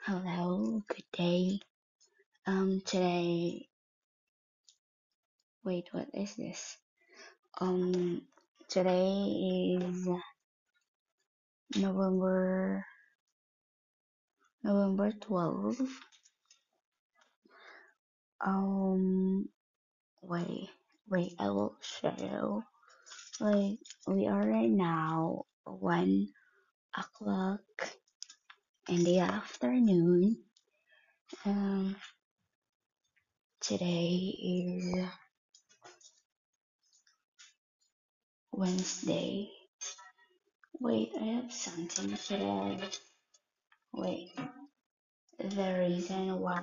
Hello, good day. Today, wait, what is this? Um, Today is November 12th. Um, wait, I will show you. Like, we are right now 1 o'clock in the afternoon. Um, Today is Wednesday. Wait, I have something today. Wait. The reason why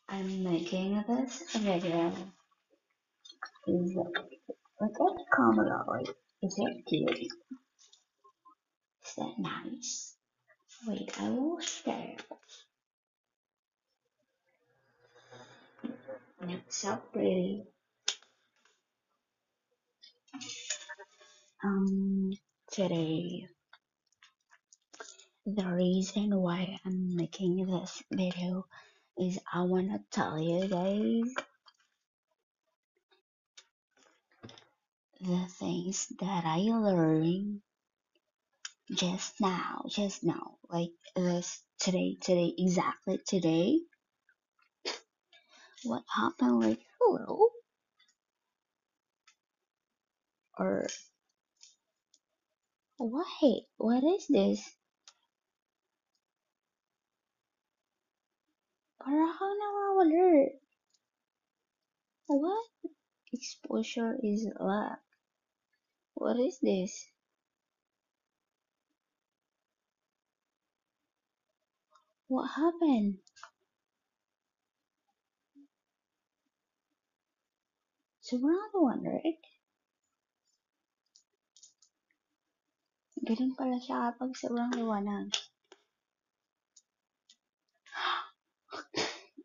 I'm making this video is look at the camera, like, is that cute? Is that nice? Wait, I will share. It's so pretty. Um, Today, the reason why I'm making this video is I wanna tell you guys the things that I learned just now, like this exactly today. What happened? Like, hello, or why? What is this? Para kang nawawala. What? Exposure is lack. What is this? What happened? Sobrang liwanag. Ganun pala siya kapag sobrang liwanag.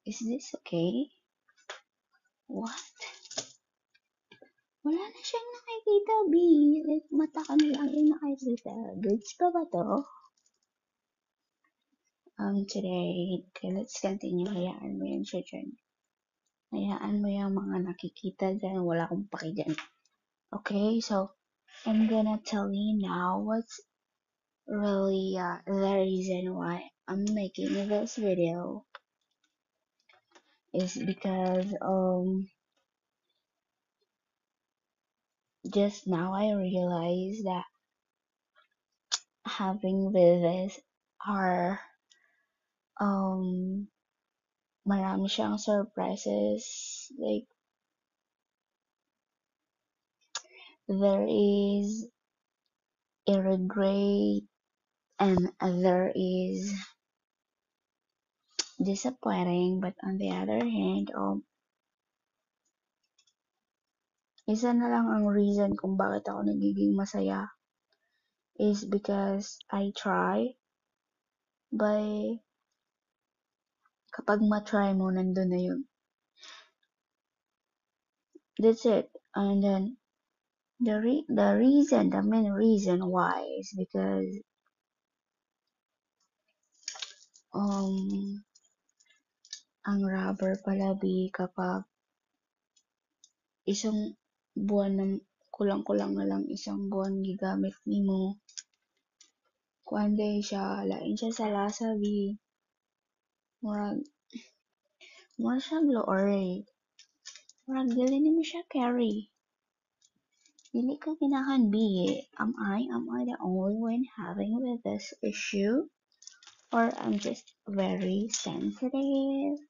Is this okay? What? Wala na siyang nakikita, B. Like, mata ka na lang yung nakikita. Goods pa ba to? Today, okay, let's continue. Hayaan mo yan siya dyan. Hayaan mo yung mga nakikita dyan. Wala akong paki dyan. Okay, so I'm gonna tell you now what's really the reason why I'm making this video is because just now I realized that having visits are um marami siyang surprises, like there is a regret and there is disappointing, but on the other hand, isa na lang ang reason kung bakit ako nagiging masaya is because I try, by kapag ma-try mo, nandun na yun. That's it. And then, the main reason why is because, ang rubber palabi kapag isang buwan na, kulang-kulang na lang isang buwan gigamit nimo, kuan day siya, lain siya sa lasa, B. Murag siya glory. Murag dili nimo siya carry. Dili ka ganahan, B. Am I the only one having with this issue? Or I'm just very sensitive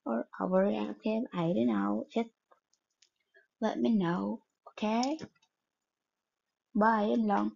or overreactive? I don't know. Just let me know. Okay? Bye. Yun lang.